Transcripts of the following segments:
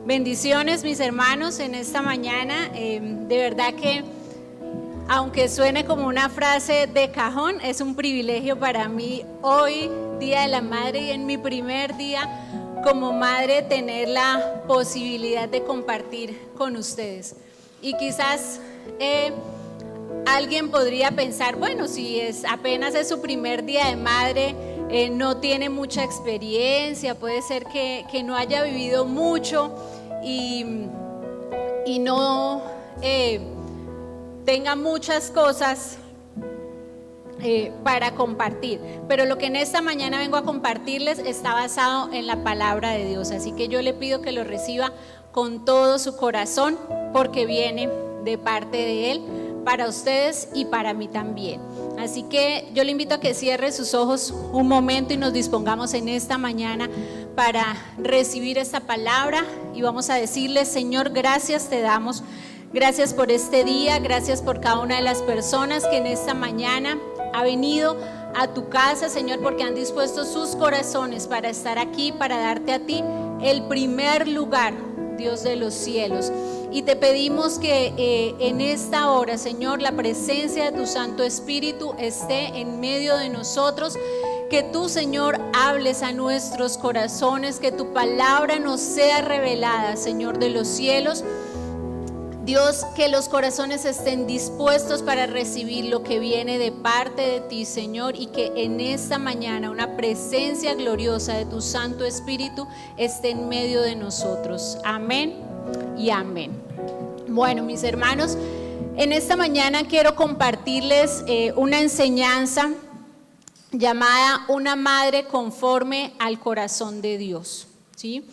Bendiciones, mis hermanos, en esta mañana. De verdad que, aunque suene como una frase de cajón, es un privilegio para mí hoy, Día de la Madre, y en mi primer día como madre tener la posibilidad de compartir con ustedes. Y quizás alguien podría pensar, bueno, si apenas es su primer día de madre, no tiene mucha experiencia, puede ser que no haya vivido mucho y no tenga muchas cosas para compartir, pero lo que en esta mañana vengo a compartirles está basado en la palabra de Dios, así que yo le pido que lo reciba con todo su corazón, porque viene de parte de Él para ustedes y para mí también. Así que yo le invito a que cierre sus ojos un momento y nos dispongamos en esta mañana para recibir esta palabra, y vamos a decirle: Señor, gracias te damos. Gracias por este día, gracias por cada una de las personas que en esta mañana ha venido a tu casa, Señor, porque han dispuesto sus corazones para estar aquí, para darte a ti el primer lugar, Dios de los cielos. Y te pedimos que en esta hora, Señor, la presencia de tu Santo Espíritu esté en medio de nosotros, que tú, Señor, hables a nuestros corazones, que tu palabra nos sea revelada, Señor de los cielos. Dios, que los corazones estén dispuestos para recibir lo que viene de parte de ti, Señor, y que en esta mañana una presencia gloriosa de tu Santo Espíritu esté en medio de nosotros. Amén y amén. Bueno, mis hermanos, en esta mañana quiero compartirles una enseñanza llamada Una madre conforme al corazón de Dios, ¿sí?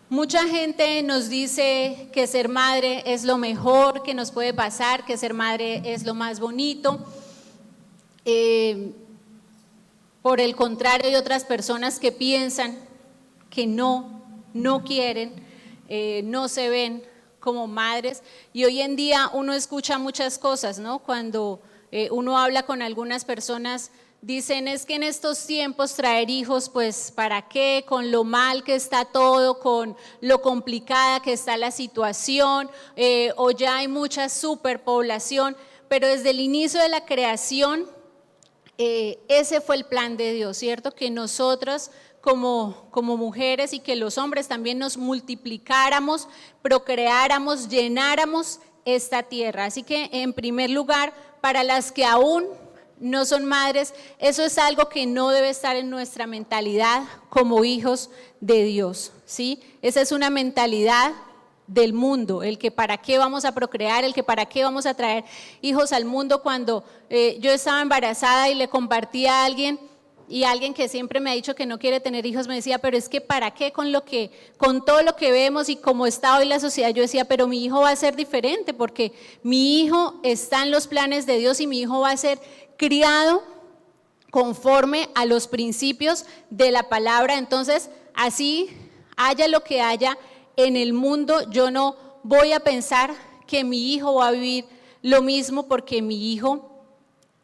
Mucha gente nos dice que ser madre es lo mejor que nos puede pasar, que ser madre es lo más bonito. Por el contrario, hay otras personas que piensan que no quieren, no se ven como madres. Y hoy en día uno escucha muchas cosas, ¿no? Cuando uno habla con algunas personas, dicen: es que en estos tiempos traer hijos, pues ¿para qué? Con lo mal que está todo, con lo complicada que está la situación, o ya hay mucha superpoblación. Pero desde el inicio de la creación, ese fue el plan de Dios, ¿cierto? Que nosotros como mujeres, y que los hombres también, nos multiplicáramos, procreáramos, llenáramos esta tierra. Así que, en primer lugar, para las que aún no son madres, eso es algo que no debe estar en nuestra mentalidad como hijos de Dios, ¿sí? Esa es una mentalidad del mundo, el que para qué vamos a procrear, el que para qué vamos a traer hijos al mundo. Cuando yo estaba embarazada y le compartí a alguien, y alguien que siempre me ha dicho que no quiere tener hijos, me decía: pero es que para qué, con todo lo que vemos y cómo está hoy la sociedad. Yo decía: pero mi hijo va a ser diferente, porque mi hijo está en los planes de Dios y mi hijo va a ser criado conforme a los principios de la palabra. Entonces, así haya lo que haya en el mundo, yo no voy a pensar que mi hijo va a vivir lo mismo, porque mi hijo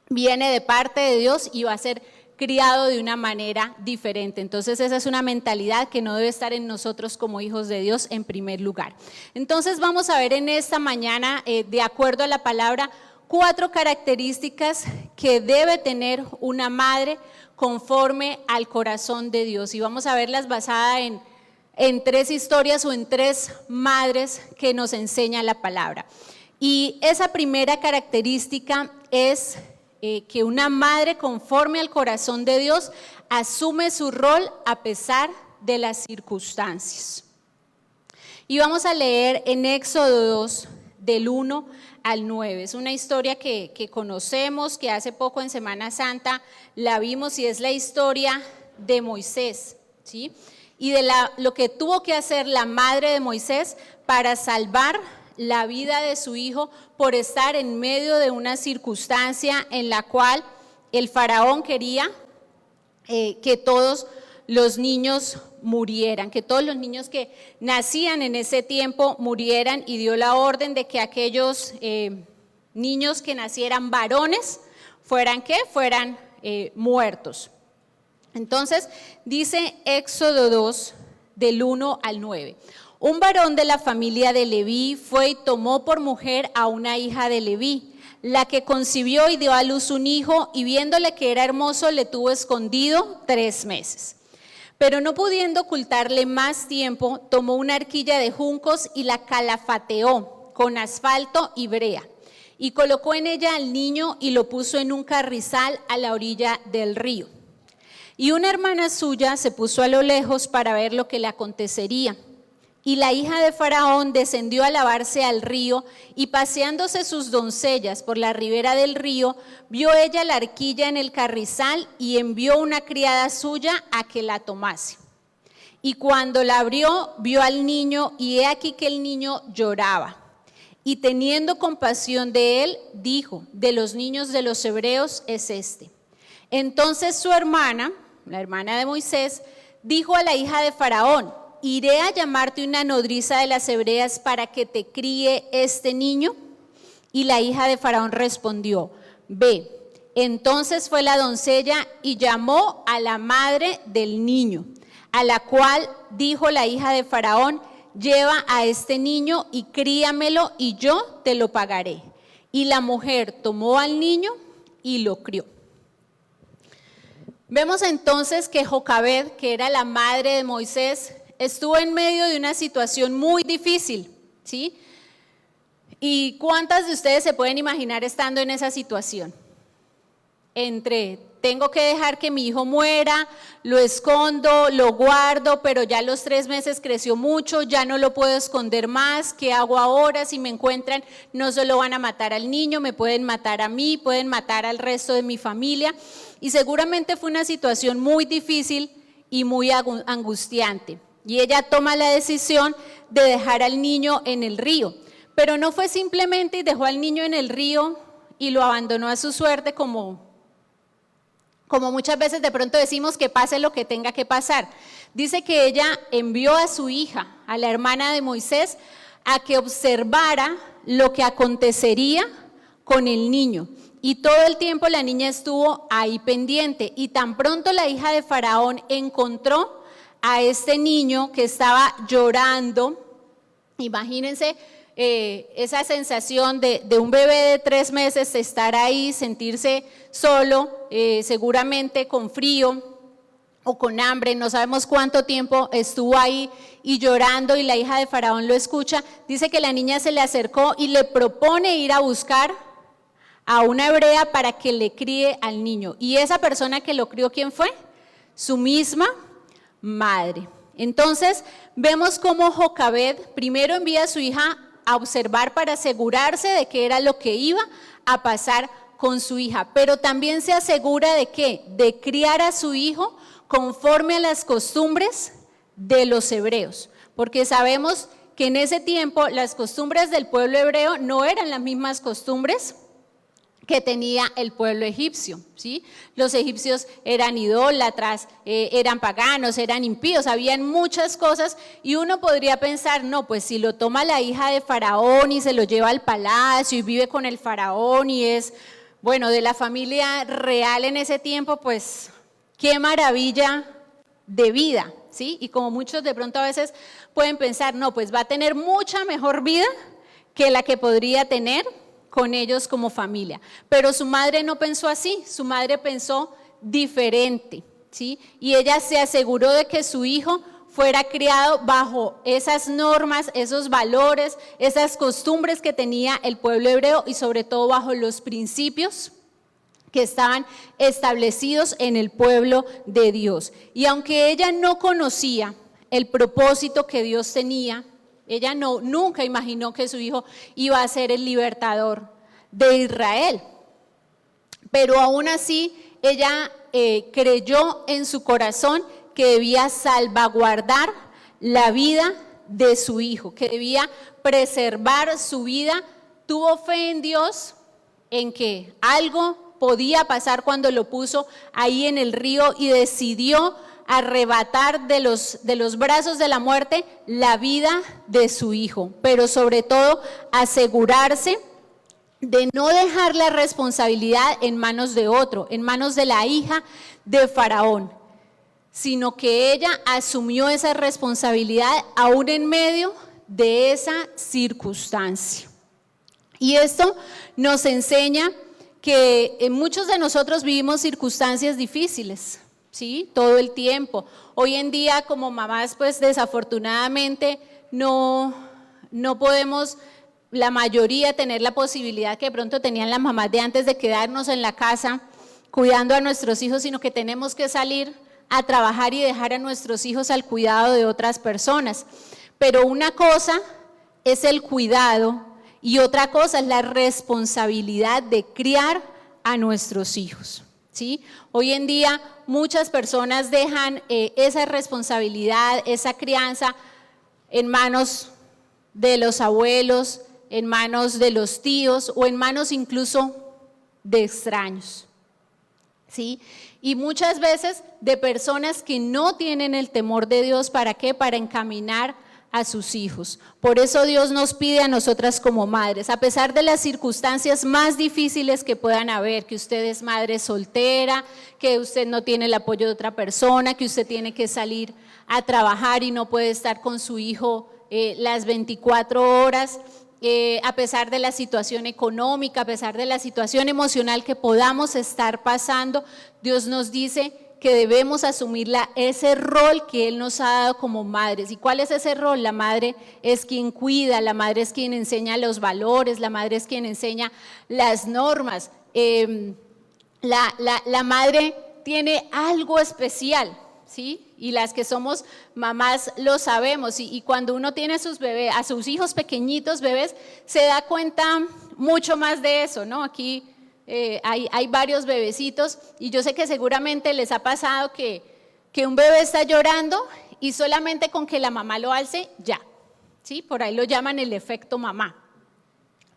viene de parte de Dios y va a ser criado de una manera diferente. Entonces, esa es una mentalidad que no debe estar en nosotros como hijos de Dios en primer lugar. Entonces, vamos a ver en esta mañana, de acuerdo a la palabra, 4 características que debe tener una madre conforme al corazón de Dios. Y vamos a verlas basadas en 3 historias o en 3 madres que nos enseña la palabra. Y esa primera característica es que una madre conforme al corazón de Dios asume su rol a pesar de las circunstancias. Y vamos a leer en Éxodo 2, del 1 al 9. Es una historia que conocemos, que hace poco en Semana Santa la vimos, y es la historia de Moisés, ¿sí? Y de lo que tuvo que hacer la madre de Moisés para salvar la vida de su hijo, por estar en medio de una circunstancia en la cual el faraón quería que todos los niños murieran, que todos los niños que nacían en ese tiempo murieran, y dio la orden de que aquellos niños que nacieran varones fueran muertos. Entonces dice Éxodo 2 del 1 al 9: Un varón de la familia de Leví fue y tomó por mujer a una hija de Leví, la que concibió y dio a luz un hijo, y viéndole que era hermoso, le tuvo escondido 3 meses. Pero no pudiendo ocultarle más tiempo, tomó una arquilla de juncos y la calafateó con asfalto y brea, y colocó en ella al niño y lo puso en un carrizal a la orilla del río. Y una hermana suya se puso a lo lejos para ver lo que le acontecería. Y la hija de Faraón descendió a lavarse al río, y paseándose sus doncellas por la ribera del río, vio ella la arquilla en el carrizal y envió una criada suya a que la tomase. Y cuando la abrió, vio al niño, y he aquí que el niño lloraba. Y teniendo compasión de él, dijo: de los niños de los hebreos es este. Entonces su hermana, la hermana de Moisés, dijo a la hija de Faraón: ¿iré a llamarte una nodriza de las hebreas para que te críe este niño? Y la hija de Faraón respondió: ve. Entonces fue la doncella y llamó a la madre del niño, a la cual dijo la hija de Faraón: lleva a este niño y críamelo, y yo te lo pagaré. Y la mujer tomó al niño y lo crió. Vemos entonces que Jocabed, que era la madre de Moisés, estuvo en medio de una situación muy difícil, ¿sí? ¿Y cuántas de ustedes se pueden imaginar estando en esa situación? Entre, tengo que dejar que mi hijo muera, lo escondo, lo guardo, pero ya a los 3 meses creció mucho, ya no lo puedo esconder más, ¿qué hago ahora? Si me encuentran, no solo van a matar al niño, me pueden matar a mí, pueden matar al resto de mi familia. Y seguramente fue una situación muy difícil y muy angustiante. Y ella toma la decisión de dejar al niño en el río. Pero no fue simplemente y dejó al niño en el río y lo abandonó a su suerte, como muchas veces de pronto decimos, que pase lo que tenga que pasar. Dice que ella envió a su hija, a la hermana de Moisés, a que observara lo que acontecería con el niño. Y todo el tiempo la niña estuvo ahí pendiente. Y tan pronto la hija de Faraón encontró a este niño que estaba llorando, imagínense esa sensación de un bebé de 3 meses, estar ahí, sentirse solo, seguramente con frío o con hambre, no sabemos cuánto tiempo estuvo ahí y llorando, y la hija de Faraón lo escucha. Dice que la niña se le acercó y le propone ir a buscar a una hebrea para que le críe al niño. Y esa persona que lo crió, ¿quién fue? Su misma madre. Entonces vemos cómo Jocabed primero envía a su hija a observar para asegurarse de qué era lo que iba a pasar con su hija, pero también se asegura de qué, de criar a su hijo conforme a las costumbres de los hebreos, porque sabemos que en ese tiempo las costumbres del pueblo hebreo no eran las mismas costumbres que tenía el pueblo egipcio, ¿sí? Los egipcios eran idólatras, eran paganos, eran impíos, habían muchas cosas, y uno podría pensar, no, pues si lo toma la hija de Faraón y se lo lleva al palacio y vive con el Faraón y es, bueno, de la familia real en ese tiempo, pues qué maravilla de vida, ¿sí? Y como muchos de pronto a veces pueden pensar, no, pues va a tener mucha mejor vida que la que podría tener con ellos como familia. Pero su madre no pensó así, su madre pensó diferente, ¿sí? Y ella se aseguró de que su hijo fuera criado bajo esas normas, esos valores, esas costumbres que tenía el pueblo hebreo, y sobre todo bajo los principios que estaban establecidos en el pueblo de Dios. Y aunque ella no conocía el propósito que Dios tenía, ella nunca imaginó que su hijo iba a ser el libertador de Israel. Pero aún así, ella creyó en su corazón que debía salvaguardar la vida de su hijo, que debía preservar su vida. Tuvo fe en Dios, en que algo podía pasar cuando lo puso ahí en el río, y decidió arrebatar de los brazos de la muerte la vida de su hijo, pero sobre todo asegurarse de no dejar la responsabilidad en manos de otro, en manos de la hija de Faraón. sino que ella asumió esa responsabilidad aún en medio de esa circunstancia. Y esto nos enseña que muchos de nosotros vivimos circunstancias difíciles, ¿sí? Todo el tiempo. Hoy en día como mamás, pues desafortunadamente no podemos, la mayoría, tener la posibilidad que de pronto tenían las mamás de antes de quedarnos en la casa cuidando a nuestros hijos, sino que tenemos que salir a trabajar y dejar a nuestros hijos al cuidado de otras personas. Pero una cosa es el cuidado y otra cosa es la responsabilidad de criar a nuestros hijos, ¿sí? Hoy en día muchas personas dejan esa responsabilidad, esa crianza en manos de los abuelos, en manos de los tíos o en manos incluso de extraños, ¿sí? Y muchas veces de personas que no tienen el temor de Dios. ¿Para qué? Para encaminar a sus hijos. Por eso Dios nos pide a nosotras como madres, a pesar de las circunstancias más difíciles que puedan haber, que usted es madre soltera, que usted no tiene el apoyo de otra persona, que usted tiene que salir a trabajar y no puede estar con su hijo las 24 horas, a pesar de la situación económica, a pesar de la situación emocional que podamos estar pasando, Dios nos dice que debemos asumir ese rol que Él nos ha dado como madres. ¿Y cuál es ese rol? La madre es quien cuida, la madre es quien enseña los valores, la madre es quien enseña las normas. La madre tiene algo especial, ¿sí? Y las que somos mamás lo sabemos. Y cuando uno tiene a sus bebés, a sus hijos pequeñitos, bebés, se da cuenta mucho más de eso, ¿no? Aquí hay varios bebecitos y yo sé que seguramente les ha pasado que un bebé está llorando y solamente con que la mamá lo alce, ya, ¿sí? Por ahí lo llaman el efecto mamá.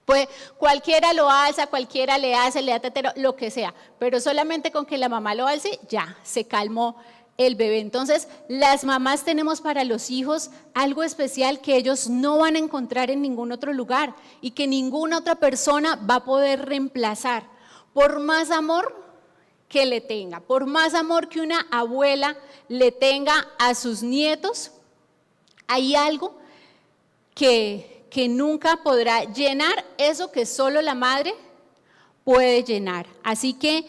Pues cualquiera lo alza, cualquiera le hace, le da tetero, lo que sea, pero solamente con que la mamá lo alce, ya, se calmó el bebé. Entonces, las mamás tenemos para los hijos algo especial que ellos no van a encontrar en ningún otro lugar y que ninguna otra persona va a poder reemplazar. Por más amor que le tenga, por más amor que una abuela le tenga a sus nietos, hay algo que nunca podrá llenar eso que solo la madre puede llenar. Así que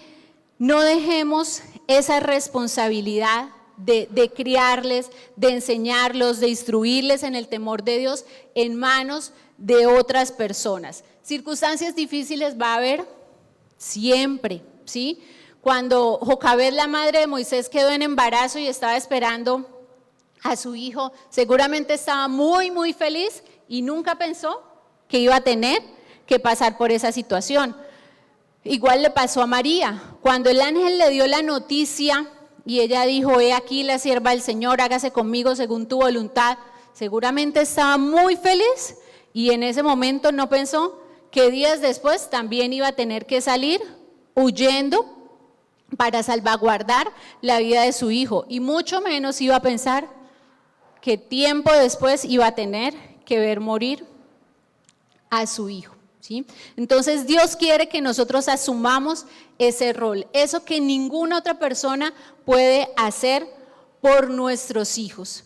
no dejemos esa responsabilidad de criarles, de enseñarlos, de instruirles en el temor de Dios en manos de otras personas. Circunstancias difíciles va a haber siempre, ¿sí? Cuando Jocabed, la madre de Moisés, quedó en embarazo y estaba esperando a su hijo, seguramente estaba muy, muy feliz y nunca pensó que iba a tener que pasar por esa situación. Igual le pasó a María, cuando el ángel le dio la noticia y ella dijo, he aquí la sierva del Señor, hágase conmigo según tu voluntad, seguramente estaba muy feliz y en ese momento no pensó que días después también iba a tener que salir huyendo para salvaguardar la vida de su hijo y mucho menos iba a pensar que tiempo después iba a tener que ver morir a su hijo, ¿sí? Entonces Dios quiere que nosotros asumamos ese rol, eso que ninguna otra persona puede hacer por nuestros hijos.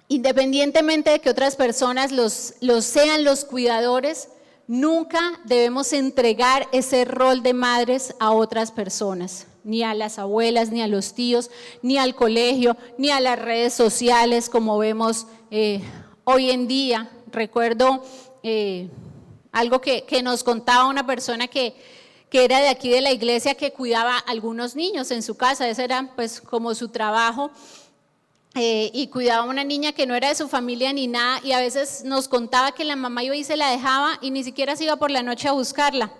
Independientemente de que otras personas los sean los cuidadores, nunca debemos entregar ese rol de madres a otras personas, ni a las abuelas, ni a los tíos, ni al colegio, ni a las redes sociales como vemos hoy en día. Recuerdo algo que nos contaba una persona que era de aquí de la iglesia, que cuidaba a algunos niños en su casa, ese era pues como su trabajo. Y cuidaba a una niña que no era de su familia ni nada, y a veces nos contaba que la mamá iba y se la dejaba y ni siquiera se iba por la noche a buscarla,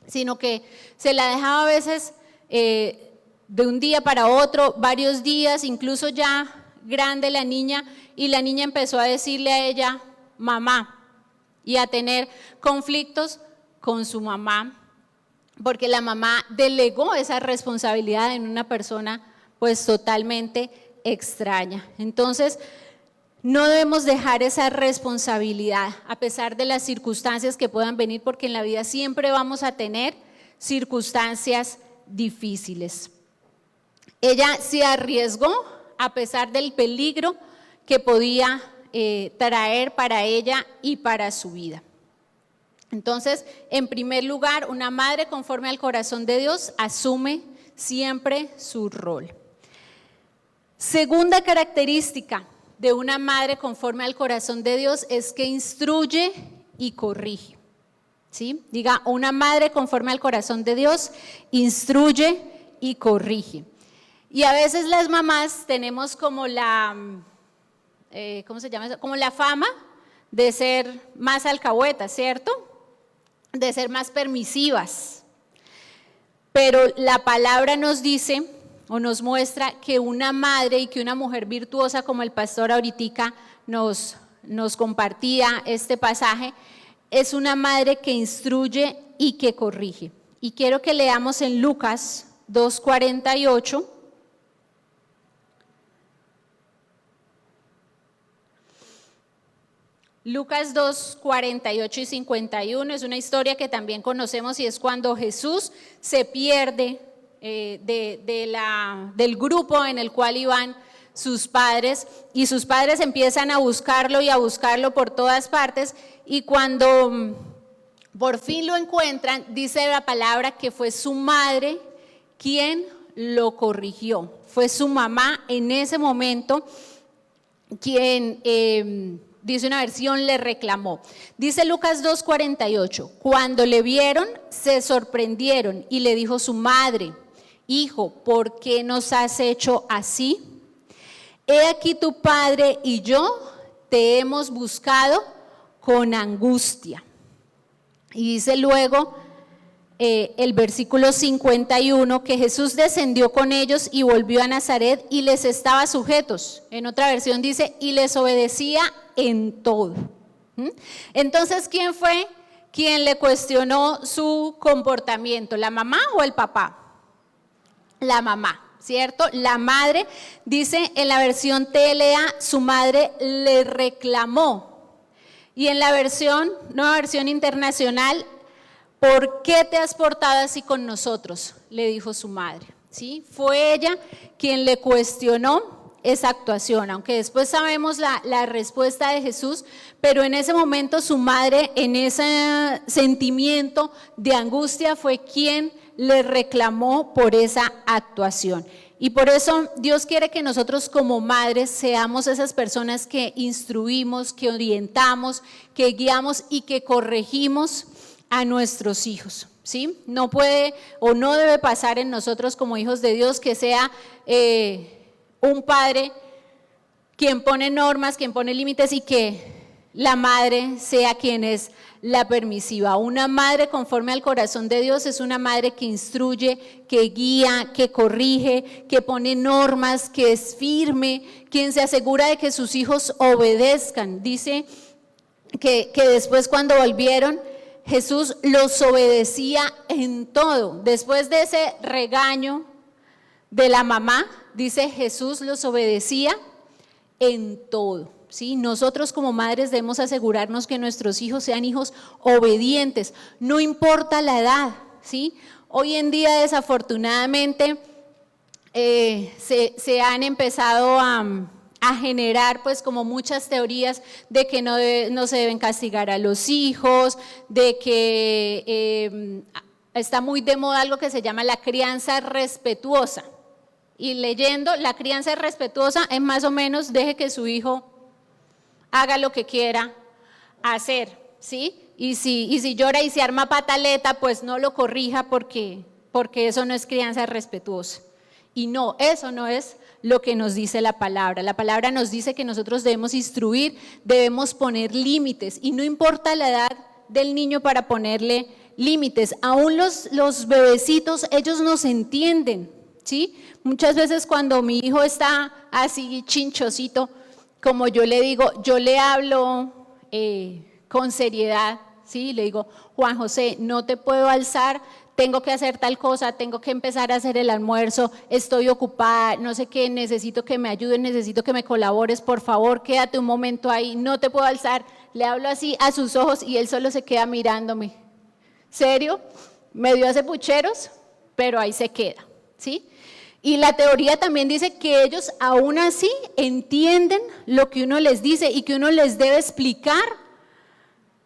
sino que se la dejaba a veces de un día para otro, varios días, incluso ya grande la niña, y la niña empezó a decirle a ella, mamá, y a tener conflictos con su mamá, porque la mamá delegó esa responsabilidad en una persona pues totalmente extraña. Entonces, no debemos dejar esa responsabilidad a pesar de las circunstancias que puedan venir, porque en la vida siempre vamos a tener circunstancias difíciles. Ella se arriesgó a pesar del peligro que podía traer para ella y para su vida. Entonces, en primer lugar, una madre conforme al corazón de Dios asume siempre su rol. Segunda característica de una madre conforme al corazón de Dios es que instruye y corrige. ¿Sí? Diga, una madre conforme al corazón de Dios instruye y corrige. Y a veces las mamás tenemos como la, ¿cómo se llama eso? Como la fama de ser más alcahuetas, ¿cierto? De ser más permisivas. Pero la palabra nos dice o nos muestra que una madre y que una mujer virtuosa, como el pastor ahorita nos compartía este pasaje, es una madre que instruye y que corrige. Y quiero que leamos en Lucas 2:48. Lucas 2:48 y 51 es una historia que también conocemos y es cuando Jesús se pierde del grupo en el cual iban sus padres, y sus padres empiezan a buscarlo y a buscarlo por todas partes, y cuando por fin lo encuentran, dice la palabra que fue su madre quien lo corrigió, fue su mamá en ese momento quien, dice una versión, le reclamó. Dice Lucas 2:48, cuando le vieron se sorprendieron y le dijo su madre, hijo, ¿por qué nos has hecho así? He aquí tu padre y yo te hemos buscado con angustia. Y dice luego el versículo 51 que Jesús descendió con ellos y volvió a Nazaret y les estaba sujetos. En otra versión dice, y les obedecía en todo. Entonces, ¿quién fue quien le cuestionó su comportamiento? ¿La mamá o el papá? La mamá. ¿Cierto? La madre, dice en la versión TLA, su madre le reclamó. Y en la versión, nueva versión internacional, ¿por qué te has portado así con nosotros?, le dijo su madre. ¿Sí? Fue ella quien le cuestionó esa actuación, aunque después sabemos la respuesta de Jesús, pero en ese momento su madre, en ese sentimiento de angustia, fue quien le reclamó por esa actuación. Y por eso Dios quiere que nosotros como madres seamos esas personas que instruimos, que orientamos, que guiamos y que corregimos a nuestros hijos. ¿Sí? No puede o no debe pasar en nosotros como hijos de Dios que sea un padre quien pone normas, quien pone límites y que la madre sea quien es la permisiva. Una madre conforme al corazón de Dios es una madre que instruye, que guía, que corrige, que pone normas, que es firme, quien se asegura de que sus hijos obedezcan. Dice que después cuando volvieron, Jesús los obedecía en todo. Después de ese regaño de la mamá, dice Jesús los obedecía en todo. ¿Sí? Nosotros como madres debemos asegurarnos que nuestros hijos sean hijos obedientes, no importa la edad. ¿Sí? Hoy en día desafortunadamente se han empezado a generar pues como muchas teorías de que no se deben castigar a los hijos, de que está muy de moda algo que se llama la crianza respetuosa. Y leyendo, la crianza respetuosa es más o menos deje que su hijo haga lo que quiera hacer, ¿sí? Y si llora y se arma pataleta, pues no lo corrija porque eso no es crianza respetuosa. Y no, eso no es lo que nos dice la palabra. La palabra nos dice que nosotros debemos instruir, debemos poner límites, y no importa la edad del niño para ponerle límites. Aún los bebecitos, ellos nos entienden, ¿sí? Muchas veces cuando mi hijo está así chinchosito, como yo le digo, yo le hablo con seriedad, ¿sí? Le digo, Juan José, no te puedo alzar, tengo que hacer tal cosa, tengo que empezar a hacer el almuerzo, estoy ocupada, no sé qué, necesito que me ayudes, necesito que me colabores, por favor, quédate un momento ahí, no te puedo alzar. Le hablo así a sus ojos y él solo se queda mirándome. ¿Serio? Medio hace pucheros, pero ahí se queda, ¿sí? Y la teoría también dice que ellos aún así entienden lo que uno les dice y que uno les debe explicar,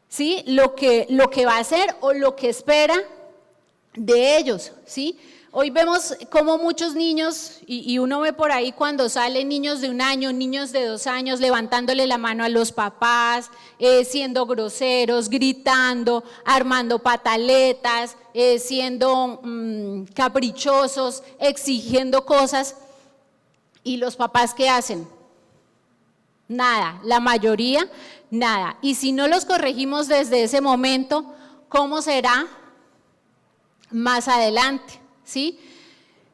¿sí? Lo que va a hacer o lo que espera de ellos, ¿sí? Hoy vemos como muchos niños, y uno ve por ahí cuando salen niños de 1 año, niños de 2 años, levantándole la mano a los papás, siendo groseros, gritando, armando pataletas, siendo caprichosos, exigiendo cosas. ¿Y los papás qué hacen? Nada, la mayoría, nada. Y si no los corregimos desde ese momento, ¿cómo será más adelante? ¿Sí?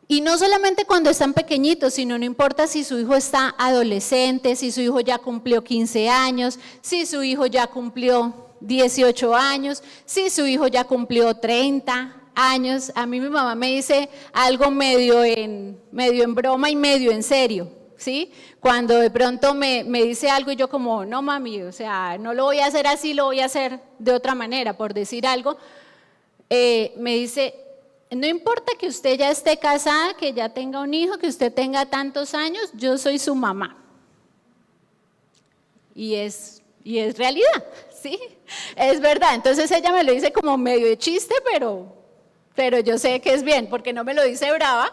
Y no solamente cuando están pequeñitos, sino no importa si su hijo está adolescente, si su hijo ya cumplió 15 años, si su hijo ya cumplió 18 años, si su hijo ya cumplió 30 años. A mí mi mamá me dice algo medio en broma y medio en serio, ¿sí? Cuando de pronto me dice algo y yo como, no mami, o sea, no lo voy a hacer así, lo voy a hacer de otra manera, por decir algo, me dice, no importa que usted ya esté casada, que ya tenga un hijo, que usted tenga tantos años, yo soy su mamá. Y es realidad, ¿sí? Es verdad. Entonces ella me lo dice como medio de chiste, pero yo sé que es bien, porque no me lo dice brava,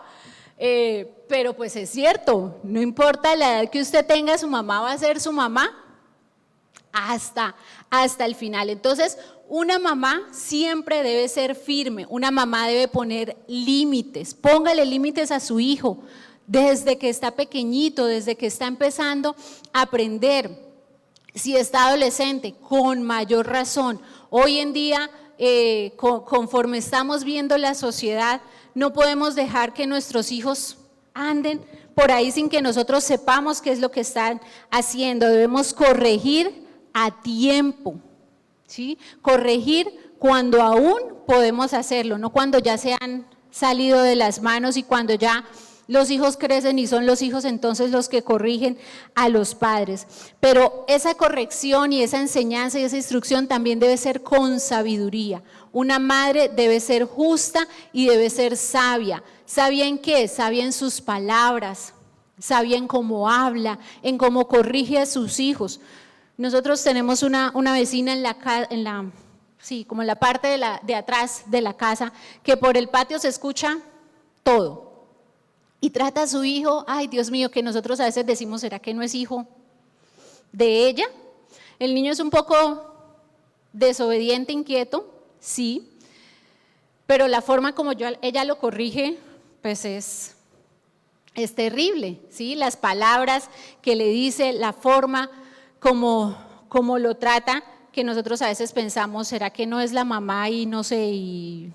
pero pues es cierto, no importa la edad que usted tenga, su mamá va a ser su mamá hasta el final. Entonces, una mamá siempre debe ser firme, una mamá debe poner límites, póngale límites a su hijo desde que está pequeñito, desde que está empezando a aprender. Si está adolescente, con mayor razón. Hoy en día, conforme estamos viendo la sociedad, no podemos dejar que nuestros hijos anden por ahí sin que nosotros sepamos qué es lo que están haciendo. Debemos corregir a tiempo, ¿sí? Corregir cuando aún podemos hacerlo, no cuando ya se han salido de las manos y cuando ya los hijos crecen y son los hijos entonces los que corrigen a los padres. Pero esa corrección y esa enseñanza y esa instrucción también debe ser con sabiduría. Una madre debe ser justa y debe ser sabia. ¿Sabia en qué? Sabia en sus palabras, sabia en cómo habla, en cómo corrige a sus hijos. Nosotros tenemos una vecina como en la parte de atrás de la casa, que por el patio se escucha todo. Y trata a su hijo, ay Dios mío, que nosotros a veces decimos, ¿será que no es hijo de ella? El niño es un poco desobediente, inquieto, sí, pero la forma como ella lo corrige, pues es terrible, ¿sí? Las palabras que le dice, la forma como lo trata, que nosotros a veces pensamos, ¿será que no es la mamá y no sé, y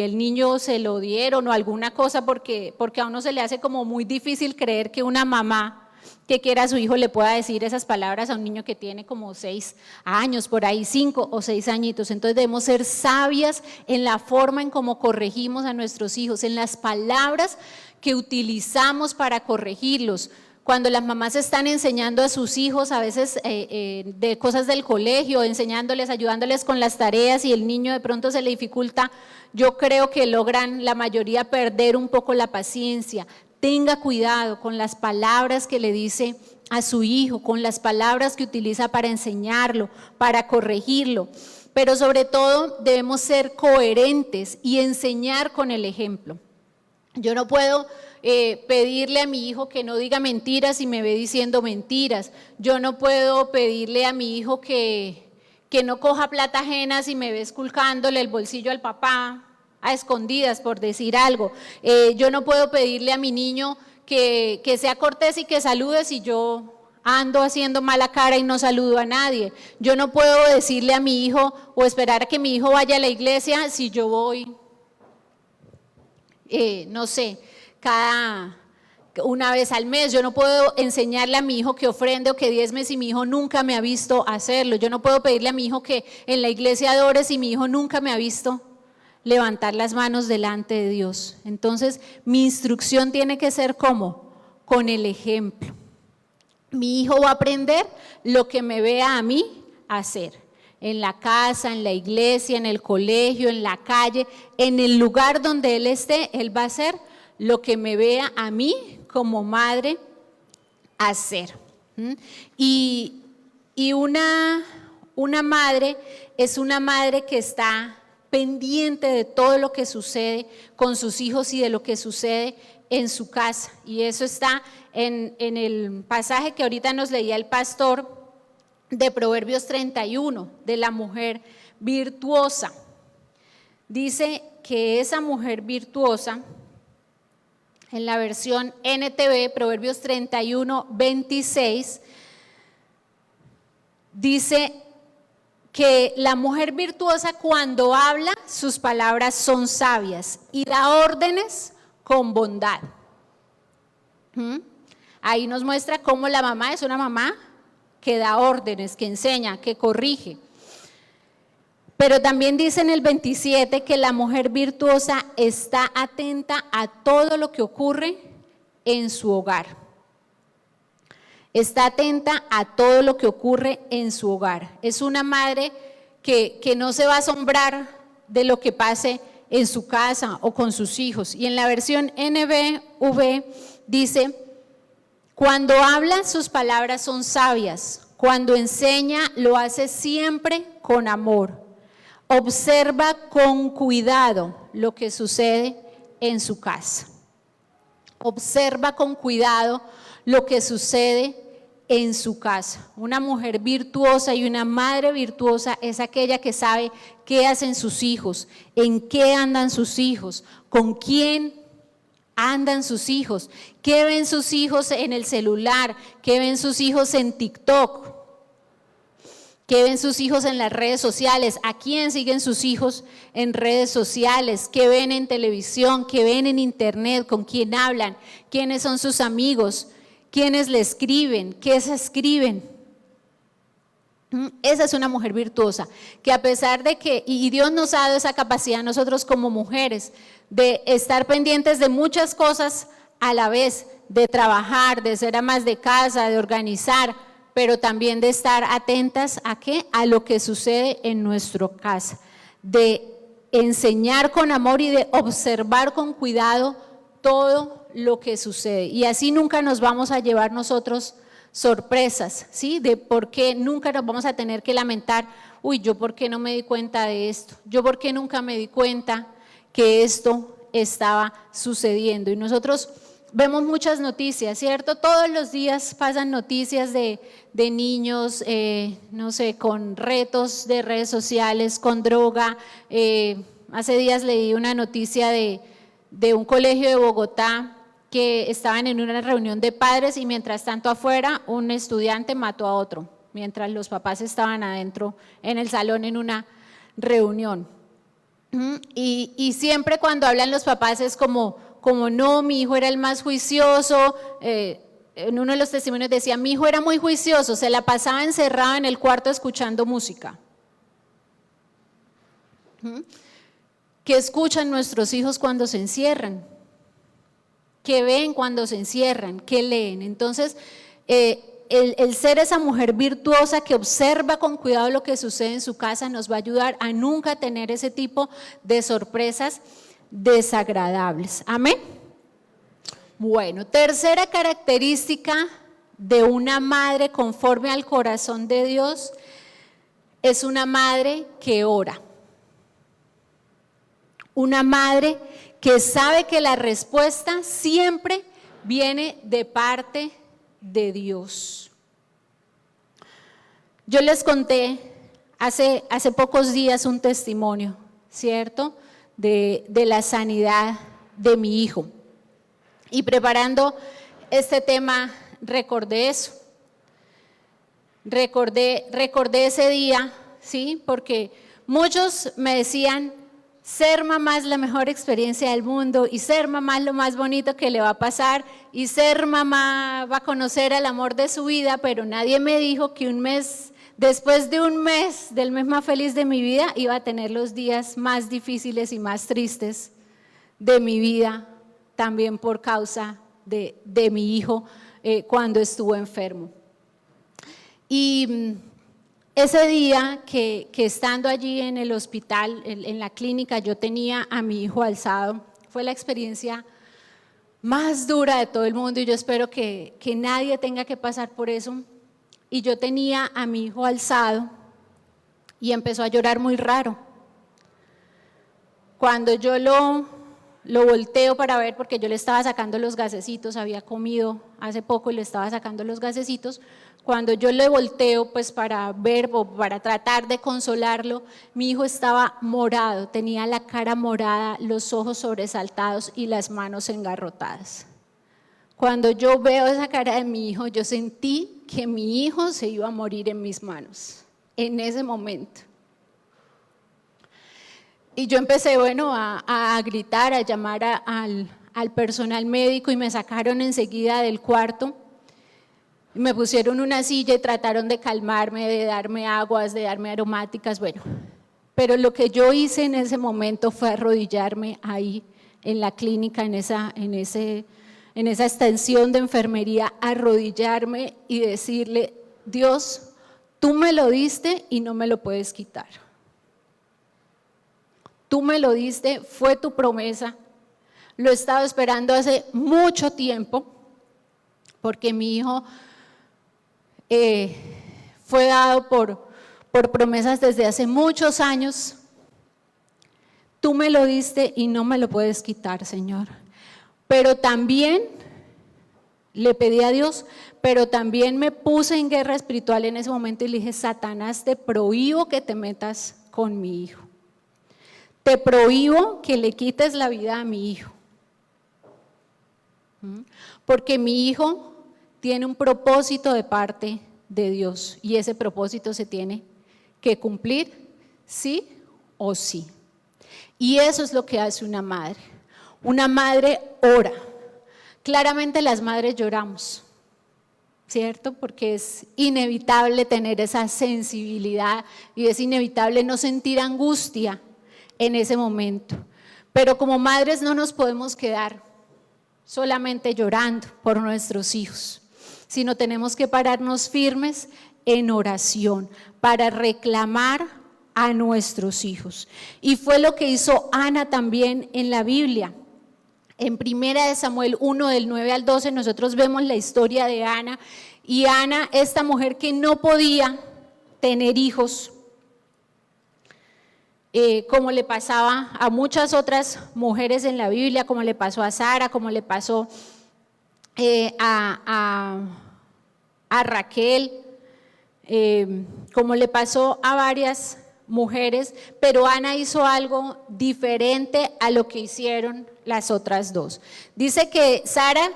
el niño se lo dieron o alguna cosa? Porque a uno se le hace como muy difícil creer que una mamá que quiera a su hijo le pueda decir esas palabras a un niño que tiene como 6 años, por ahí 5 o 6 añitos. Entonces debemos ser sabias en la forma en cómo corregimos a nuestros hijos, en las palabras que utilizamos para corregirlos. Cuando las mamás están enseñando a sus hijos a veces de cosas del colegio, enseñándoles, ayudándoles con las tareas y el niño de pronto se le dificulta, yo creo que logran la mayoría perder un poco la paciencia. Tenga cuidado con las palabras que le dice a su hijo, con las palabras que utiliza para enseñarlo, para corregirlo. Pero sobre todo debemos ser coherentes y enseñar con el ejemplo. Yo no puedo pedirle a mi hijo que no diga mentiras y me ve diciendo mentiras. Yo no puedo pedirle a mi hijo que no coja plata ajena si me ve esculcándole el bolsillo al papá a escondidas, por decir algo. Yo no puedo pedirle a mi niño que sea cortés y que salude si yo ando haciendo mala cara y no saludo a nadie. Yo no puedo decirle a mi hijo o esperar a que mi hijo vaya a la iglesia si yo voy, no sé, una vez al mes. Yo no puedo enseñarle a mi hijo que ofrende o que diezme si mi hijo nunca me ha visto hacerlo. Yo no puedo pedirle a mi hijo que en la iglesia adore si mi hijo nunca me ha visto levantar las manos delante de Dios. Entonces, mi instrucción tiene que ser ¿cómo? Con el ejemplo. Mi hijo va a aprender lo que me vea a mí hacer. En la casa, en la iglesia, en el colegio, en la calle, en el lugar donde él esté, él va a hacer lo que me vea a mí como madre hacer. Y una madre es una madre que está pendiente de todo lo que sucede con sus hijos y de lo que sucede en su casa. Y eso está en el pasaje que ahorita nos leía el pastor de Proverbios 31, de la mujer virtuosa. Dice que esa mujer virtuosa, en la versión NTV, Proverbios 31, 26, dice que la mujer virtuosa cuando habla, sus palabras son sabias y da órdenes con bondad. Ahí nos muestra cómo la mamá es una mamá que da órdenes, que enseña, que corrige. Pero también dice en el 27 que la mujer virtuosa está atenta a todo lo que ocurre en su hogar. Está atenta a todo lo que ocurre en su hogar. Es una madre que no se va a asombrar de lo que pase en su casa o con sus hijos. Y en la versión NBV dice, cuando habla sus palabras son sabias, cuando enseña lo hace siempre con amor. Observa con cuidado lo que sucede en su casa. Observa con cuidado lo que sucede en su casa. Una mujer virtuosa y una madre virtuosa es aquella que sabe qué hacen sus hijos, en qué andan sus hijos, con quién andan sus hijos, qué ven sus hijos en el celular, qué ven sus hijos en TikTok, qué ven sus hijos en las redes sociales, a quién siguen sus hijos en redes sociales, qué ven en televisión, qué ven en internet, con quién hablan, quiénes son sus amigos, quiénes le escriben, qué se escriben. Esa es una mujer virtuosa, que a pesar de que, y Dios nos ha dado esa capacidad a nosotros como mujeres, de estar pendientes de muchas cosas a la vez, de trabajar, de ser amas de casa, de organizar, pero también de estar atentas a qué, a lo que sucede en nuestra casa, de enseñar con amor y de observar con cuidado todo lo que sucede. Y así nunca nos vamos a llevar nosotros sorpresas, ¿sí? De por qué nunca nos vamos a tener que lamentar, uy, yo por qué no me di cuenta de esto, yo por qué nunca me di cuenta que esto estaba sucediendo. Y nosotros vemos muchas noticias, ¿cierto? Todos los días pasan noticias de niños, no sé, con retos de redes sociales, con droga. Hace días leí una noticia de un colegio de Bogotá que estaban en una reunión de padres y mientras tanto afuera un estudiante mató a otro, mientras los papás estaban adentro en el salón en una reunión. Y siempre cuando hablan los papás es como no, mi hijo era el más juicioso. En uno de los testimonios decía, mi hijo era muy juicioso, se la pasaba encerrado en el cuarto escuchando música. ¿Qué escuchan nuestros hijos cuando se encierran? ¿Qué ven cuando se encierran? ¿Qué leen? Entonces, el ser esa mujer virtuosa que observa con cuidado lo que sucede en su casa nos va a ayudar a nunca tener ese tipo de sorpresas desagradables. Amén. Bueno, tercera característica de una madre conforme al corazón de Dios es una madre que ora. Una madre que sabe que la respuesta siempre viene de parte de Dios. Yo les conté hace pocos días un testimonio, ¿cierto? De la sanidad de mi hijo. Y preparando este tema recordé eso. Recordé ese día, ¿sí? Porque muchos me decían, ser mamá es la mejor experiencia del mundo y ser mamá es lo más bonito que le va a pasar y ser mamá va a conocer el amor de su vida, pero nadie me dijo que después de un mes, del mes más feliz de mi vida, iba a tener los días más difíciles y más tristes de mi vida, también por causa de mi hijo cuando estuvo enfermo. Y ese día que estando allí en el hospital, en la clínica, yo tenía a mi hijo alzado, fue la experiencia más dura de todo el mundo y yo espero que nadie tenga que pasar por eso. Y yo tenía a mi hijo alzado y empezó a llorar muy raro. Cuando yo lo volteo para ver, porque yo le estaba sacando los gasecitos, había comido hace poco y le estaba sacando los gasecitos, cuando yo le volteo pues para ver o para tratar de consolarlo, mi hijo estaba morado, tenía la cara morada, los ojos sobresaltados y las manos engarrotadas. Cuando yo veo esa cara de mi hijo, yo sentí que mi hijo se iba a morir en mis manos, en ese momento. Y yo empecé, a gritar, a llamar al personal médico y me sacaron enseguida del cuarto. Me pusieron una silla y trataron de calmarme, de darme aguas, de darme aromáticas, Pero lo que yo hice en ese momento fue arrodillarme ahí en la clínica, en esa extensión de enfermería, arrodillarme y decirle, Dios, tú me lo diste y no me lo puedes quitar. Tú me lo diste, fue tu promesa, lo he estado esperando hace mucho tiempo, porque mi hijo fue dado por promesas desde hace muchos años. Tú me lo diste y no me lo puedes quitar, Señor. Pero también le pedí a Dios, pero también me puse en guerra espiritual en ese momento y le dije, Satanás, te prohíbo que te metas con mi hijo. Te prohíbo que le quites la vida a mi hijo, porque mi hijo tiene un propósito de parte de Dios y ese propósito se tiene que cumplir sí o sí. Y eso es lo que hace una madre. Una madre ora. Claramente las madres lloramos, ¿cierto? Porque es inevitable tener esa sensibilidad y es inevitable no sentir angustia en ese momento, pero como madres no nos podemos quedar solamente llorando por nuestros hijos, sino tenemos que pararnos firmes en oración para reclamar a nuestros hijos. Y fue lo que hizo Ana también en la Biblia. En 1 Samuel 1 del 9 al 12 nosotros vemos la historia de Ana, y Ana, esta mujer que no podía tener hijos, como le pasaba a muchas otras mujeres en la Biblia, como le pasó a Sara, como le pasó a Raquel, como le pasó a varias mujeres, pero Ana hizo algo diferente a lo que hicieron las otras dos. Dice que Sara,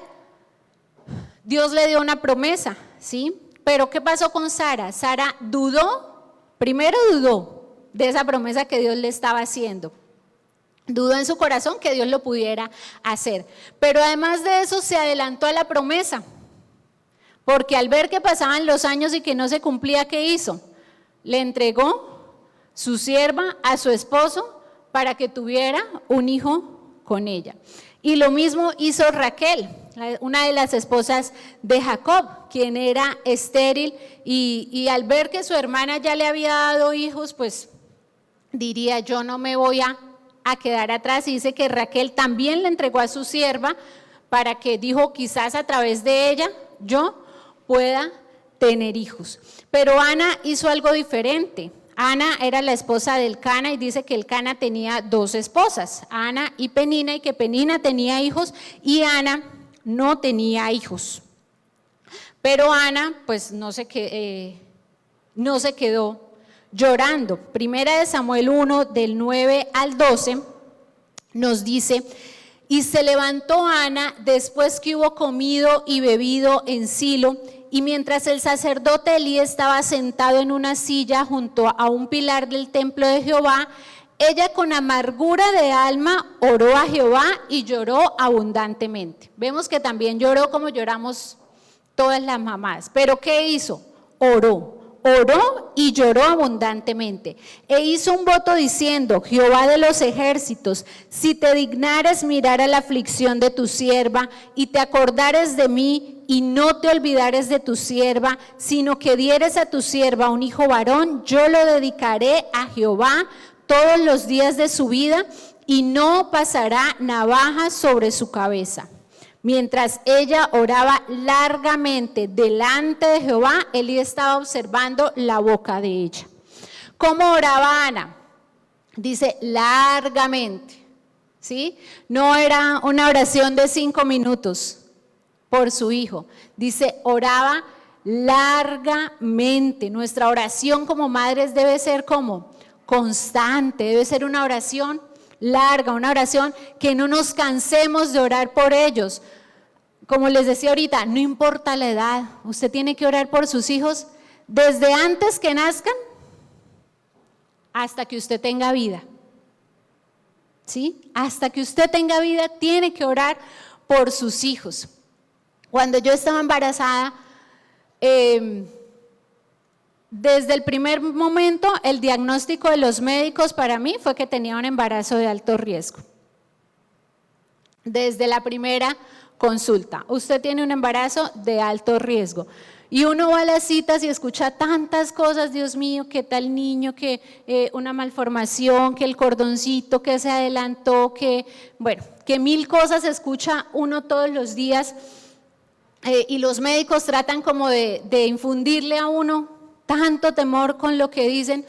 Dios le dio una promesa, ¿sí? Pero ¿qué pasó con Sara? Sara dudó, primero dudó de esa promesa que Dios le estaba haciendo. Dudó en su corazón que Dios lo pudiera hacer. Pero además de eso se adelantó a la promesa. Porque al ver que pasaban los años y que no se cumplía, ¿qué hizo? Le entregó su sierva a su esposo para que tuviera un hijo con ella. Y lo mismo hizo Raquel, una de las esposas de Jacob, quien era estéril, y al ver que su hermana ya le había dado hijos, pues diría, yo no me voy a quedar atrás. Y dice que Raquel también le entregó a su sierva para que, dijo, quizás a través de ella yo pueda tener hijos. Pero Ana hizo algo diferente. Ana era la esposa del Cana y dice que el Cana tenía dos esposas, Ana y Penina, y que Penina tenía hijos y Ana no tenía hijos. Pero Ana pues no se quedó llorando. 1 Samuel 1 del 9 al 12 nos dice, y se levantó Ana después que hubo comido y bebido en Silo, y mientras el sacerdote Elí estaba sentado en una silla junto a un pilar del templo de Jehová, ella con amargura de alma oró a Jehová y lloró abundantemente. Vemos que también lloró como lloramos todas las mamás. ¿Pero qué hizo? Oró y lloró abundantemente. E hizo un voto diciendo, Jehová de los ejércitos, si te dignares mirar a la aflicción de tu sierva y te acordares de mí y no te olvidares de tu sierva, sino que dieres a tu sierva un hijo varón, yo lo dedicaré a Jehová todos los días de su vida y no pasará navaja sobre su cabeza. Mientras ella oraba largamente delante de Jehová, Elí estaba observando la boca de ella. ¿Cómo oraba Ana? Dice largamente, ¿sí? No era una oración de 5 minutos por su hijo. Dice, oraba largamente. Nuestra oración como madres debe ser como constante, debe ser una oración larga, una oración que no nos cansemos de orar por ellos. Como les decía ahorita, no importa la edad, usted tiene que orar por sus hijos desde antes que nazcan hasta que usted tenga vida. ¿Sí? Hasta que usted tenga vida tiene que orar por sus hijos. Cuando yo estaba embarazada, desde el primer momento, el diagnóstico de los médicos para mí fue que tenía un embarazo de alto riesgo. Desde la primera consulta, usted tiene un embarazo de alto riesgo. Y uno va a las citas y escucha tantas cosas, Dios mío, que tal niño, que una malformación, que el cordoncito que se adelantó, que 1000 cosas escucha uno todos los días. Y los médicos tratan como de infundirle a uno tanto temor con lo que dicen,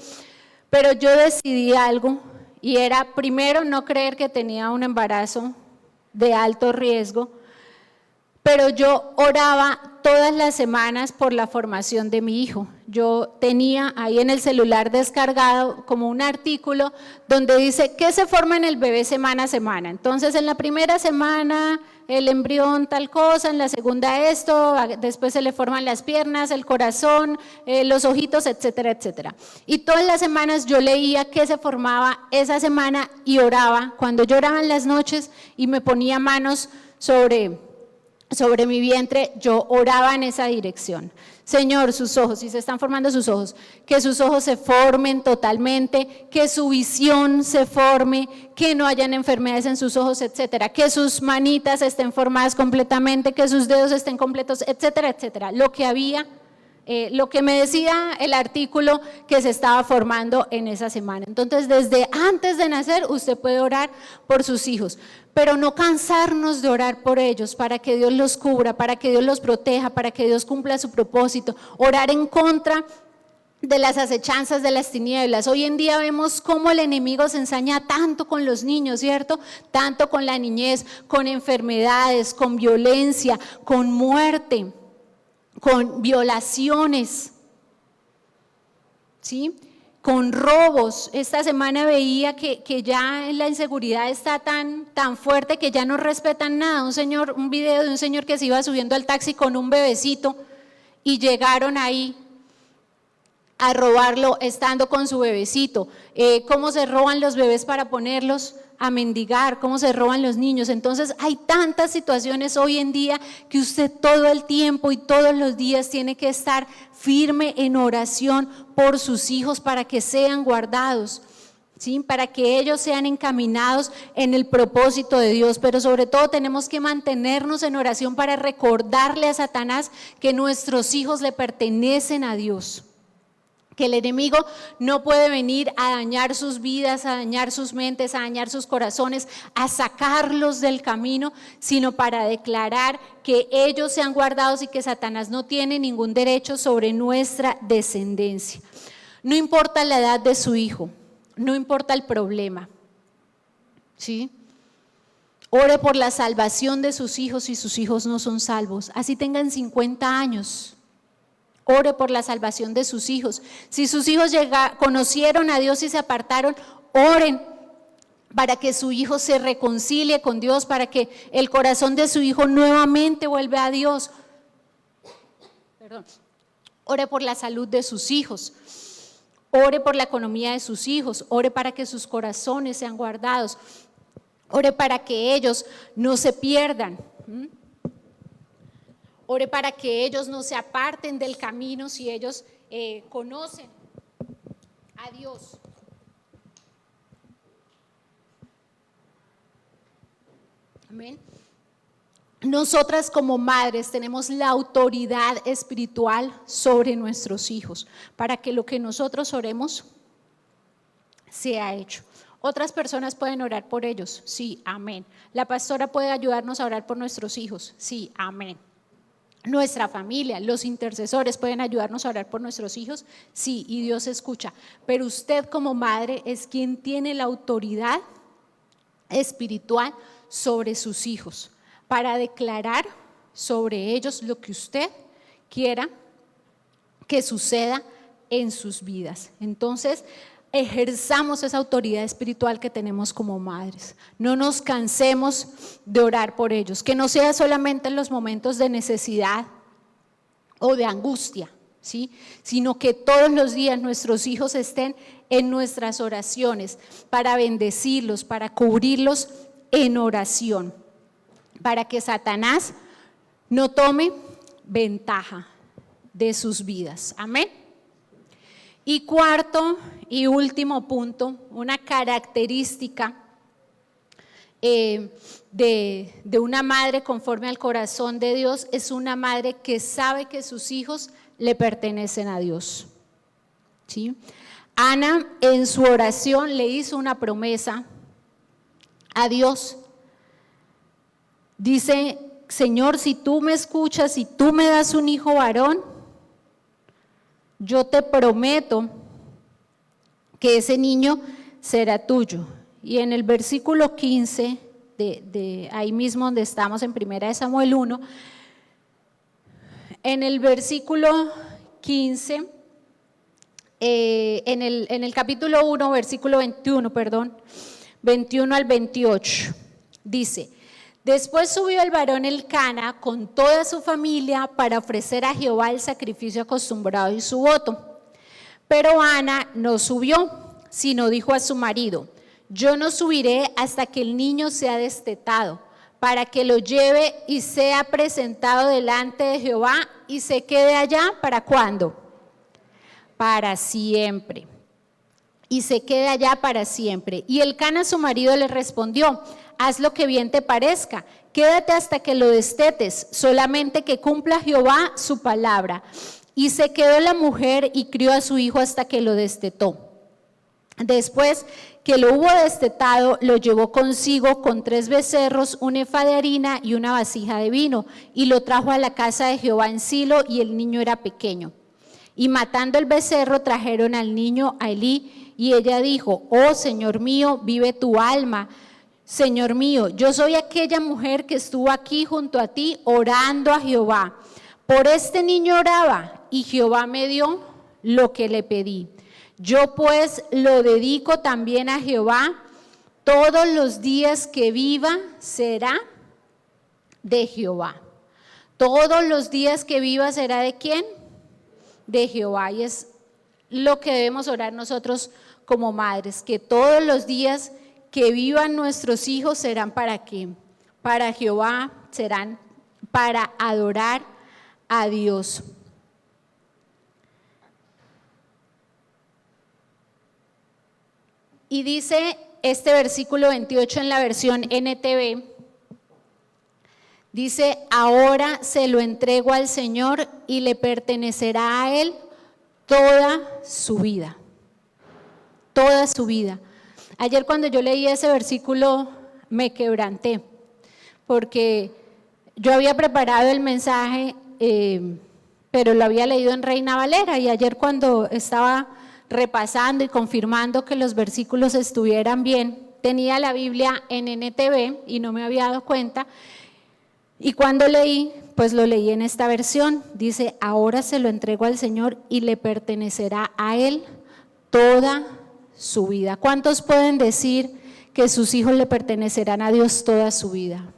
pero yo decidí algo y era primero no creer que tenía un embarazo de alto riesgo, pero yo oraba todas las semanas por la formación de mi hijo. Yo tenía ahí en el celular descargado como un artículo donde dice qué se forma en el bebé semana a semana. Entonces en la primera semana el embrión tal cosa, en la segunda esto, después se le forman las piernas, el corazón, los ojitos, etcétera, etcétera. Y todas las semanas yo leía qué se formaba esa semana y oraba. Cuando yo oraba en las noches y me ponía manos sobre mi vientre, yo oraba en esa dirección. Señor, sus ojos, si se están formando sus ojos, que sus ojos se formen totalmente, que su visión se forme, que no hayan enfermedades en sus ojos, etcétera, que sus manitas estén formadas completamente, que sus dedos estén completos, etcétera, etcétera. Lo que me decía el artículo que se estaba formando en esa semana. Entonces, desde antes de nacer, usted puede orar por sus hijos, pero no cansarnos de orar por ellos, para que Dios los cubra, para que Dios los proteja, para que Dios cumpla su propósito. Orar en contra de las acechanzas de las tinieblas. Hoy en día vemos cómo el enemigo se ensaña tanto con los niños, ¿cierto? Tanto con la niñez, con enfermedades, con violencia, con muerte, con violaciones, ¿sí? Con robos. Esta semana veía que ya la inseguridad está tan fuerte que ya no respetan nada. Un video de un señor que se iba subiendo al taxi con un bebecito y llegaron ahí a robarlo estando con su bebecito. Cómo se roban los bebés para ponerlos a mendigar, cómo se roban los niños. Entonces hay tantas situaciones hoy en día que usted todo el tiempo y todos los días tiene que estar firme en oración por sus hijos para que sean guardados, ¿sí? Para que ellos sean encaminados en el propósito de Dios. Pero sobre todo tenemos que mantenernos en oración para recordarle a Satanás que nuestros hijos le pertenecen a Dios, que el enemigo no puede venir a dañar sus vidas, a dañar sus mentes, a dañar sus corazones, a sacarlos del camino, sino para declarar que ellos sean guardados y que Satanás no tiene ningún derecho sobre nuestra descendencia. No importa la edad de su hijo, no importa el problema, ¿sí? Ore por la salvación de sus hijos si sus hijos no son salvos, así tengan 50 años. Ore por la salvación de sus hijos. Si sus hijos conocieron a Dios y se apartaron, oren para que su hijo se reconcilie con Dios, para que el corazón de su hijo nuevamente vuelva a Dios. Ore por la salud de sus hijos. Ore por la economía de sus hijos. Ore para que sus corazones sean guardados. Ore para que ellos no se pierdan. Ore para que ellos no se aparten del camino si ellos conocen a Dios. Amén. Nosotras como madres tenemos la autoridad espiritual sobre nuestros hijos para que lo que nosotros oremos sea hecho. Otras personas pueden orar por ellos, sí, amén. La pastora puede ayudarnos a orar por nuestros hijos, sí, amén. Nuestra familia, los intercesores pueden ayudarnos a orar por nuestros hijos, sí, y Dios escucha. Pero usted como madre es quien tiene la autoridad espiritual sobre sus hijos para declarar sobre ellos lo que usted quiera que suceda en sus vidas. Entonces, ejerzamos esa autoridad espiritual que tenemos como madres. No nos cansemos de orar por ellos, que no sea solamente en los momentos de necesidad o de angustia, ¿sí? Sino que todos los días nuestros hijos estén en nuestras oraciones para bendecirlos, para cubrirlos en oración, para que Satanás no tome ventaja de sus vidas. Amén. Y cuarto y último punto, una característica de una madre conforme al corazón de Dios es una madre que sabe que sus hijos le pertenecen a Dios, ¿sí? Ana en su oración le hizo una promesa a Dios. Dice: Señor, si tú me escuchas, si tú me das un hijo varón, yo te prometo que ese niño será tuyo. Y en el versículo 15, de ahí mismo donde estamos en 1 Samuel 1, en el versículo 15, en el capítulo 1, versículo 21, 21 al 28, dice: Después subió el varón Elcana con toda su familia para ofrecer a Jehová el sacrificio acostumbrado y su voto. Pero Ana no subió, sino dijo a su marido: Yo no subiré hasta que el niño sea destetado, para que lo lleve y sea presentado delante de Jehová y se quede allá. ¿Para cuándo? Para siempre. Y se quede allá para siempre. Y Elcana su marido le respondió: Haz lo que bien te parezca, quédate hasta que lo destetes, solamente que cumpla Jehová su palabra. Y se quedó la mujer y crió a su hijo hasta que lo destetó. Después que lo hubo destetado, lo llevó consigo con 3 becerros, un efa de harina y una vasija de vino, y lo trajo a la casa de Jehová en Silo, y el niño era pequeño. Y matando el becerro, trajeron al niño a Elí, y ella dijo: Oh, Señor mío, vive tu alma. Señor mío, yo soy aquella mujer que estuvo aquí junto a ti orando a Jehová. Por este niño oraba, y Jehová me dio lo que le pedí. Yo pues lo dedico también a Jehová. Todos los días que viva será de Jehová. Todos los días que viva será ¿de quién? De Jehová. Y es lo que debemos orar nosotros como madres, que todos los días que vivan nuestros hijos serán ¿para qué? Para Jehová, serán para adorar a Dios. Y dice este versículo 28 en la versión NTV, dice: Ahora se lo entrego al Señor y le pertenecerá a Él toda su vida. Toda su vida. Ayer cuando yo leí ese versículo me quebranté, porque yo había preparado el mensaje, pero lo había leído en Reina Valera, y ayer cuando estaba repasando y confirmando que los versículos estuvieran bien, tenía la Biblia en NTV y no me había dado cuenta, y cuando leí, pues lo leí en esta versión. Dice: ahora se lo entrego al Señor y le pertenecerá a Él toda su vida. ¿Cuántos pueden decir que sus hijos le pertenecerán a Dios toda su vida?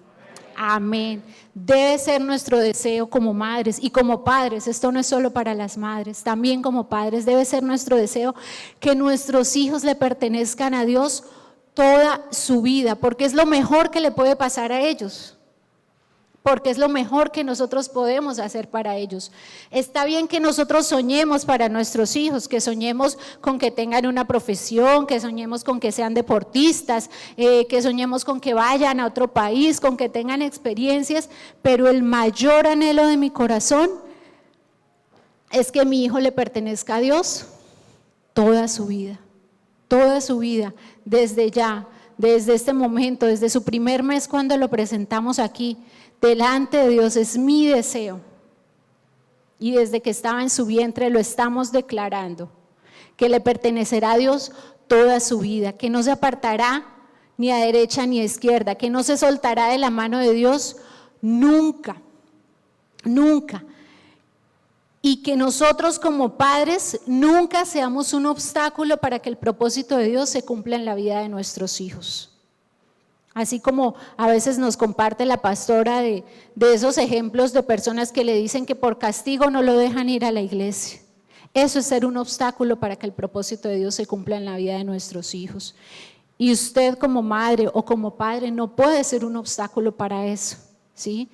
Amén. Debe ser nuestro deseo como madres y como padres. Esto no es solo para las madres, también como padres debe ser nuestro deseo que nuestros hijos le pertenezcan a Dios toda su vida, porque es lo mejor que le puede pasar a ellos, porque es lo mejor que nosotros podemos hacer para ellos. Está bien que nosotros soñemos para nuestros hijos, que soñemos con que tengan una profesión, que soñemos con que sean deportistas, que soñemos con que vayan a otro país, con que tengan experiencias, pero el mayor anhelo de mi corazón es que mi hijo le pertenezca a Dios toda su vida. toda su vida, desde ya, desde este momento, desde su primer mes cuando lo presentamos aquí, delante de Dios, es mi deseo. Y desde que estaba en su vientre lo estamos declarando, que le pertenecerá a Dios toda su vida, que no se apartará ni a derecha ni a izquierda, que no se soltará de la mano de Dios nunca, nunca. Y que nosotros como padres nunca seamos un obstáculo para que el propósito de Dios se cumpla en la vida de nuestros hijos. Así como a veces nos comparte la pastora de esos ejemplos de personas que le dicen que por castigo no lo dejan ir a la iglesia. Eso es ser un obstáculo para que el propósito de Dios se cumpla en la vida de nuestros hijos. Y usted como madre o como padre no puede ser un obstáculo para eso, ¿sí?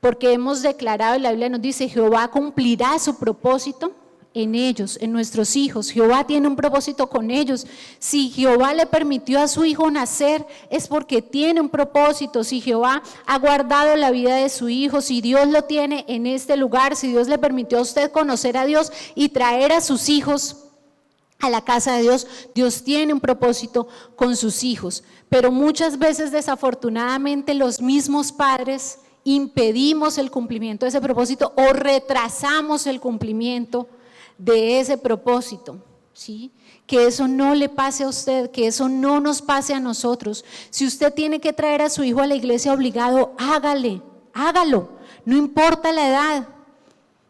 Porque hemos declarado, y la Biblia nos dice, Jehová cumplirá su propósito en ellos, en nuestros hijos. Jehová tiene un propósito con ellos. Si Jehová le permitió a su hijo nacer, es porque tiene un propósito. Si Jehová ha guardado la vida de su hijo, si Dios lo tiene en este lugar, si Dios le permitió a usted conocer a Dios y traer a sus hijos a la casa de Dios, Dios tiene un propósito con sus hijos. Pero muchas veces, desafortunadamente, los mismos padres impedimos el cumplimiento de ese propósito o retrasamos el cumplimiento de ese propósito, ¿sí? Que eso no le pase a usted, que eso no nos pase a nosotros. Si usted tiene que traer a su hijo a la iglesia obligado, hágalo, no importa la edad.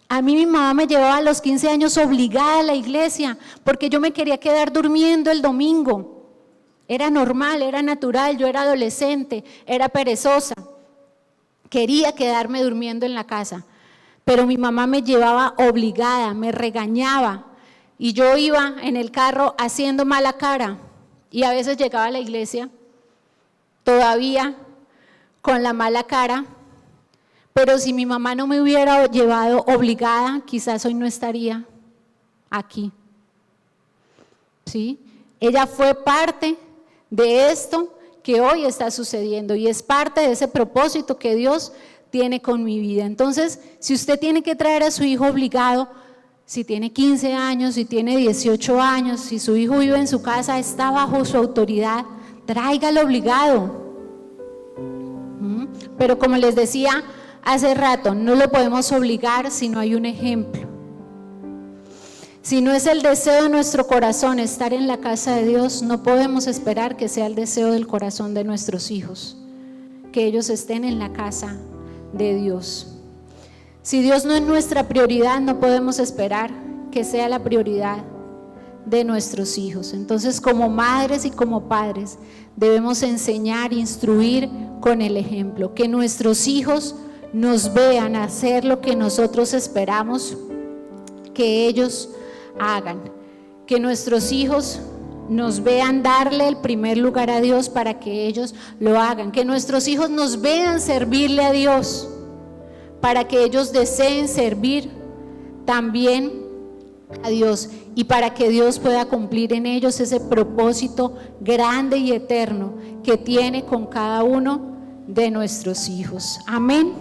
A mí mi mamá me llevaba a los 15 años obligada a la iglesia porque yo me quería quedar durmiendo el domingo. Era normal, era natural, yo era adolescente, era perezosa. Quería quedarme durmiendo en la casa, pero mi mamá me llevaba obligada, me regañaba y yo iba en el carro haciendo mala cara y a veces llegaba a la iglesia todavía con la mala cara, pero si mi mamá no me hubiera llevado obligada, quizás hoy no estaría aquí, ¿sí? Ella fue parte de esto que hoy está sucediendo y es parte de ese propósito que Dios tiene con mi vida. Entonces, si usted tiene que traer a su hijo obligado, si tiene 15 años, si tiene 18 años, si su hijo vive en su casa, está bajo su autoridad, tráigalo obligado. Pero como les decía hace rato, no lo podemos obligar si no hay un ejemplo. Si no es el deseo de nuestro corazón estar en la casa de Dios, no podemos esperar que sea el deseo del corazón de nuestros hijos, que ellos estén en la casa de Dios. Si Dios no es nuestra prioridad, no podemos esperar que sea la prioridad de nuestros hijos. Entonces, como madres y como padres, debemos enseñar, instruir con el ejemplo, que nuestros hijos nos vean hacer lo que nosotros esperamos que ellos hagan, que nuestros hijos nos vean darle el primer lugar a Dios para que ellos lo hagan, que nuestros hijos nos vean servirle a Dios para que ellos deseen servir también a Dios y para que Dios pueda cumplir en ellos ese propósito grande y eterno que tiene con cada uno de nuestros hijos. Amén.